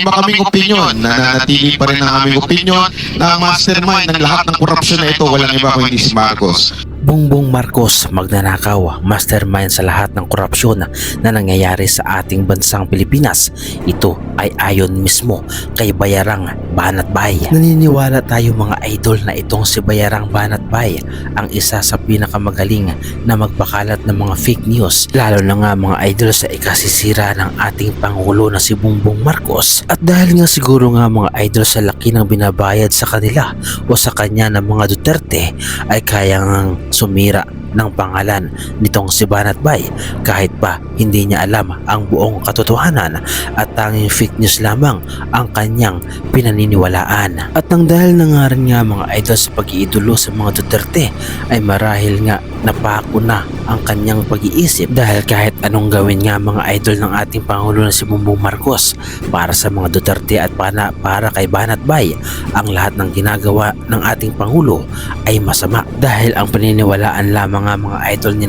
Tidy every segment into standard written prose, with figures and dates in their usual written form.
Iba kaming opinion, nananatili pa rin ang aming opinion na ang mastermind ng lahat ng korupsyon na ito walang iba kundi si Marcos. Bongbong Marcos, magnanakaw, mastermind sa lahat ng korupsyon na nangyayari sa ating bansang Pilipinas. Ito ay ayon mismo kay Bayarang Banatbay. Naniniwala tayo mga idol na itong si Bayarang Banatbay ang isa sa pinakamagaling na magbakalat ng mga fake news, lalo na nga mga idol sa ikasisira ng ating Pangulo na si Bongbong Marcos. At dahil nga siguro nga mga idol sa laki ng binabayad sa kanila o sa kanya ng mga Duterte ay kayang sumira ng pangalan nitong si Banatbay kahit pa hindi niya alam ang buong katotohanan at tanging fake news lamang ang kanyang pinaniniwalaan. At nang dahil na nga rin nga mga idol sa pag-iidolo sa mga Duterte ay marahil nga napako na ang kanyang pag-iisip dahil kahit anong gawin nga mga idol ng ating Pangulo na si Bongbong Marcos para sa mga Duterte at para kay Banatbay, ang lahat ng ginagawa ng ating Pangulo ay masama dahil ang paniniwalaan lamang nga mga idol ni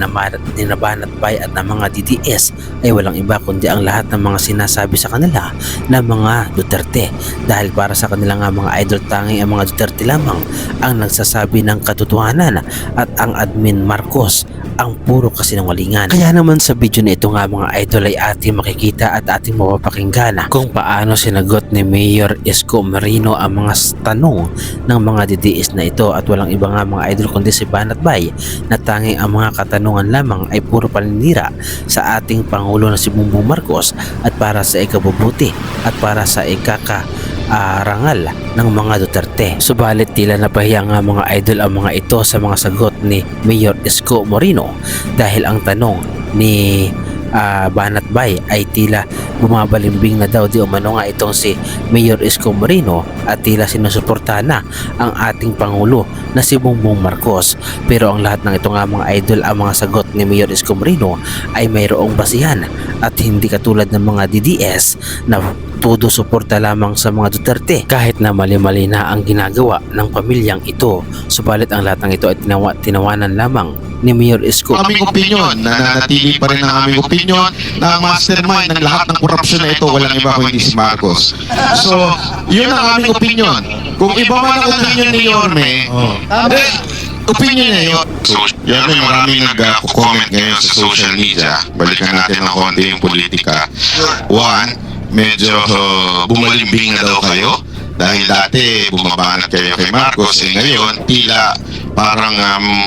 Banatbay at ng mga DDS ay walang iba kundi ang lahat ng mga sinasabi sa kanila na mga Duterte, dahil para sa kanila nga mga idol tanging ang mga Duterte lamang ang nagsasabi ng katotohanan at ang admin Marcos ang puro kasinungalingan. Kaya naman sa video na ito nga mga idol ay ating makikita at ating mapapakinggan kung paano sinagot ni Mayor Isko Moreno ang mga tanong ng mga DDS na ito, at walang iba nga mga idol kundi si Banatbay na tanging ang mga katanungan lamang ay puro paninira sa ating Pangulo na si Bongbong Marcos at para sa ikabubuti at para sa rangal ng mga Duterte. Subalit tila napahiya nga mga idol ang mga ito sa mga sagot ni Mayor Isko Moreno dahil ang tanong ni Banatbay ay tila bumabalimbing na daw di umano nga itong si Mayor Isko Moreno at tila sinusuportahan na ang ating Pangulo na si Bongbong Marcos. Pero ang lahat ng ito nga mga idol, ang mga sagot ni Mayor Isko Moreno ay mayroong basihan at hindi katulad ng mga DDS na todo suporta lamang sa mga Duterte kahit na mali-mali na ang ginagawa ng pamilyang ito. Subalit ang lahat ng ito ay tinawanan lamang ni Mayor Isko. Aming opinion, nananatili pa rin ang aming opinion na ang mastermind ng lahat ng korupsyon na ito walang iba kundi si Marcos. So, yun ang aming opinion. Kung iba man ang opinion ni Yorme, opinion niya yun. So, Yorme, maraming nag-comment ngayon sa social media. Balikan natin ng konti yung politika. One, medyo bumalimbing na daw kayo dahil dati bumabanat kayo kay Marcos, ngayon tila parang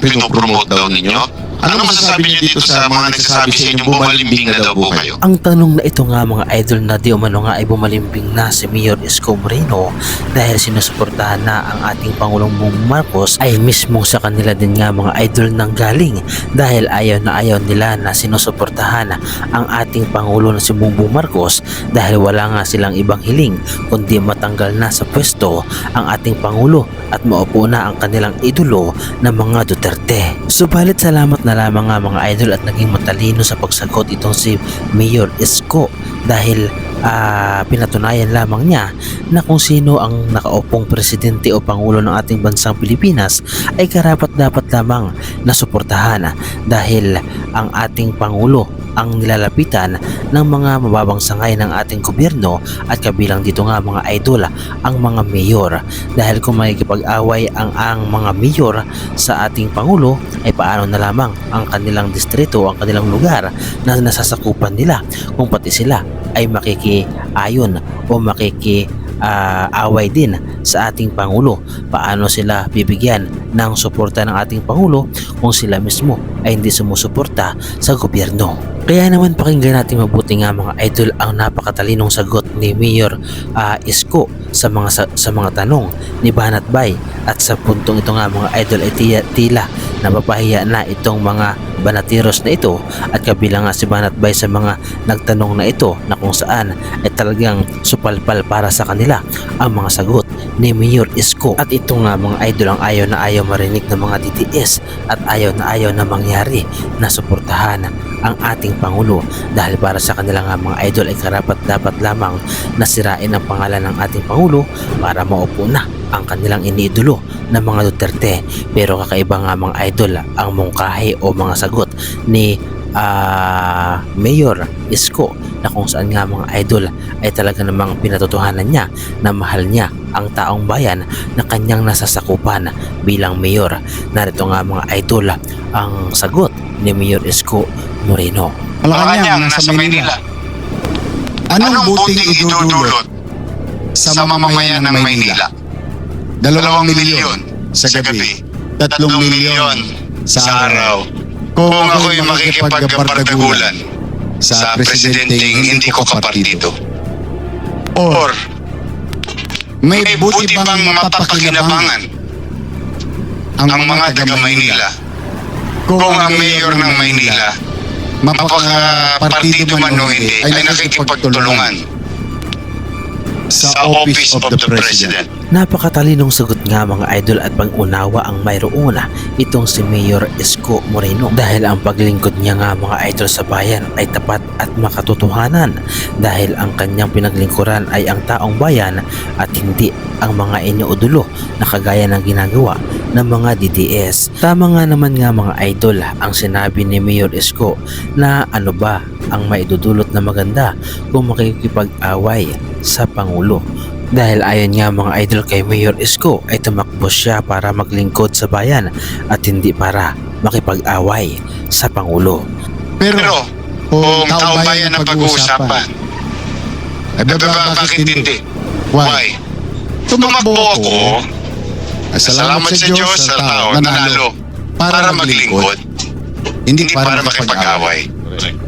pinopromote daw ninyo. Ano masasabi niyo dito sa mga nagsasabi sa inyo bumalimbing na daw po kayo? Ang tanong na ito nga mga idol na di umano nga ay bumalimbing na si Mayor Isko Moreno dahil sinusuportahan na ang ating Pangulong Bongbong Marcos ay mismo sa kanila din nga mga idol nang galing dahil ayaw nila na sinusuportahan ang ating Pangulo na si Bongbong Marcos dahil wala nga silang ibang hiling kundi matanggal na sa pwesto ang ating Pangulo at maupo na ang kanilang idolo na mga Duterte. Subalit salamat na lamang nga mga idol at naging matalino sa pagsagot itong si Mayor Isko dahil pinatunayan lamang niya na kung sino ang nakaupong presidente o pangulo ng ating bansang Pilipinas ay karapat dapat lamang na suportahan dahil ang ating pangulo ang nilalapitan ng mga mababang sangay ng ating gobyerno at kabilang dito nga mga idol ang mga mayor, dahil kung makikipag-away ang mga mayor sa ating pangulo ay paano na lamang ang kanilang distrito o ang kanilang lugar na nasasakupan nila kung pati sila ay makikiayon o away din sa ating Pangulo. Paano sila bibigyan ng suporta ng ating Pangulo kung sila mismo ay hindi sumusuporta sa gobyerno? Kaya naman pakinggan natin mabuti nga mga idol ang napakatalinong sagot ni Mayor Isko sa mga tanong ni Banatbay, at sa puntong ito nga mga idol ay tila napapahiya na itong mga banatiros na ito at kabilang nga si Banatbay sa mga nagtanong na ito na kung saan ay talagang supalpal para sa kanila ang mga sagot ni Mayor Isko. At ito nga mga idol ang ayaw na ayaw marinig ng mga DDS at ayaw na mangyari na suportahan ang ating Pangulo dahil para sa kanila nga mga idol ay karapat dapat lamang nasirain ang pangalan ng ating Pangulo para maupo na ang kanilang iniidolo ng mga Duterte. Pero kakaiba nga mga idol ang mungkahi o mga sagot ni Mayor Isko, na kung saan nga mga idol ay talaga namang pinatotohanan niya na mahal niya ang taong bayan na kanyang nasasakupan bilang mayor. Narito nga mga idol ang sagot ni Mayor Isko Moreno. Malacanang nasa Maynila. Anong buting idudulot sa mamamayan ng Maynila? 2 milyon sa gabi, 3 milyon sa araw. Kung ako'y makikipagkabardagulan sa presidenteng hindi ko kapartido. Or, may buti bang mapapakinabangan ang mga taga-Maynila kung ang mayor ng Maynila, mapakapartido man o hindi, ay nakikipagtulungan sa Office of the President? Napakatalinong sagot nga mga idol at pag-unawa ang mayroon itong si Mayor Isko Moreno, dahil ang paglingkod niya nga mga idol sa bayan ay tapat at makatotohanan, dahil ang kanyang pinaglingkuran ay ang taong bayan at hindi ang mga iniudulo na kagaya ng ginagawa ng mga DDS. Tama nga naman nga mga idol ang sinabi ni Mayor Isko na ano ba ang maidudulot na maganda kung makikipag-away sa Pangulo. Dahil ayon nga mga idol kay Mayor Isko ay tumakbo siya para maglingkod sa bayan at hindi para makipag-away sa Pangulo. Pero, kung taong bayan ang pag-uusapan, ay bakit hindi? Why? Tumakbo ako, salamat sa Diyos sa tao, nanalo, para maglingkod, hindi para makipag-away.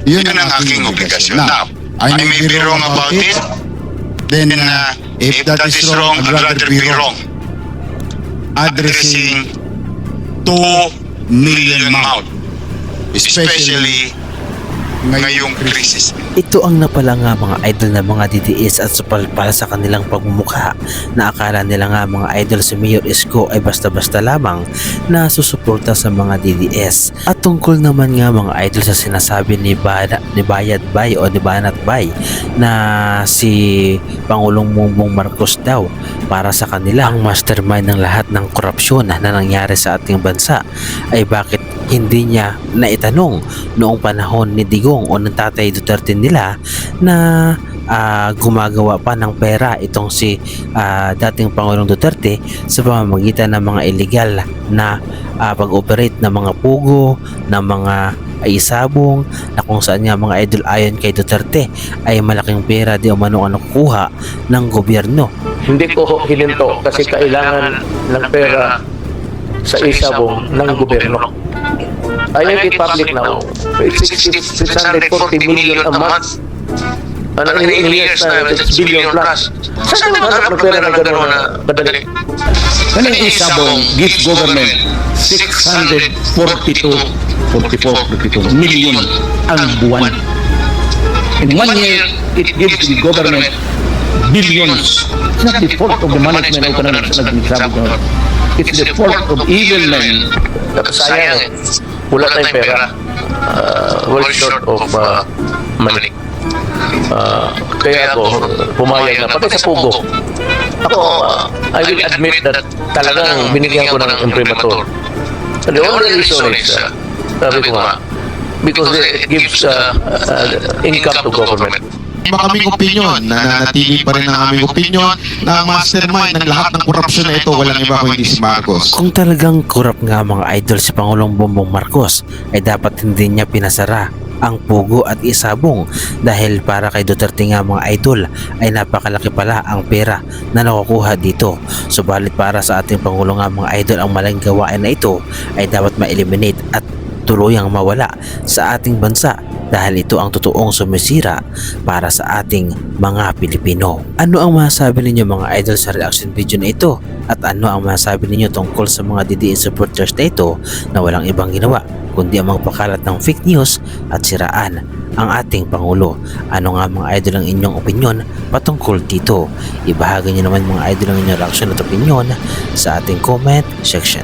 Yun ang aking obligasyon. Now, I may be wrong about it, then if that is wrong, I'd rather be wrong. Addressing 2 million mouth, especially ngayong krisis. Ito ang napala nga mga idol na mga DDS at supalpal sa kanilang pagmumukha na akala nila nga mga idol si Mayor Isko ay basta-basta lamang na susuporta sa mga DDS. At tungkol naman nga mga idol sa sinasabi ni Bayad Bay o ni Banat Bay na si Pangulong Bongbong Marcos daw para sa kanila ang mastermind ng lahat ng korupsyon na nangyari sa ating bansa, ay bakit hindi niya naitanong noong panahon ni Digong o ng Tatay Duterte nila na gumagawa pa ng pera itong si dating Pangulong Duterte sa pamamagitan ng mga illegal na pag-operate ng mga pugo, ng mga isabong, na kung saan nga mga idol ayon kay Duterte ay malaking pera di umano ang nakukuha ng gobyerno. Hindi ko hininto kasi kailangan ng pera sa isabong ng gobyerno. I make it public now. It's 640 million a month. And in years na, it's billion plus. Saan naman hanap ng pera na gano'n na badali? Kaning isabong gives government 642 million ang buwan. In 1 year, it gives the government billions. It's not the fault of the management of economics na nagsabog. It's the fault of evil men. Sayang, wala tayong pera. Well short of money. Kaya ako, pumayag na. Pati sa pugo. Ako, I will admit that talagang binigyan ko ng imprimatur. The only reason is, sabi ko nga, because it gives income to government. Iba kaming opinion na nanatili pa rin ang aming opinion na ang mastermind ng lahat ng korupsyon na ito walang iba kundi si Marcos. Kung talagang korap nga mga idol si Pangulong Bongbong Marcos, ay dapat hindi niya pinasara ang pugo at isabong, dahil para kay Duterte nga mga idol ay napakalaki pala ang pera na nakukuha dito. Subalit para sa ating Pangulo nga mga idol, ang maling gawain na ito ay dapat ma-eliminate at tuluyang mawala sa ating bansa, dahil ito ang totoong sumisira para sa ating mga Pilipino. Ano ang masasabi ninyo mga idol sa reaction video na ito? At ano ang masasabi ninyo tungkol sa mga DDS supporters na ito na walang ibang ginawa kundi ang magpakalat ng fake news at siraan ang ating Pangulo? Ano nga mga idol ang inyong opinion patungkol dito? Ibahagi nyo naman mga idol ang inyong reaction at opinion sa ating comment section.